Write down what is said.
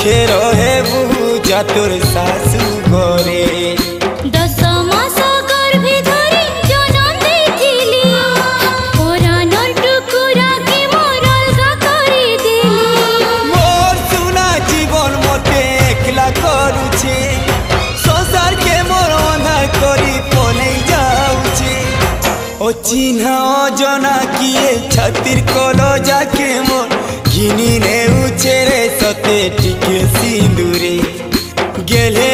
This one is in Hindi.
सुखे रहे बुझा तोर सासू घरे। 10 मास गर्भे धरि जनम देथिली पुरानर टुकुरा के मोर अलगा करि देली। मोर सुना जीवन मते एकला करूछे संसार के मोर अंधार करी पले जाऊछे। ओ चिन्हा अजना किए छातिर कलो जाके मोर घिनी ने उछे रे सते टिके सिंदूरे गेले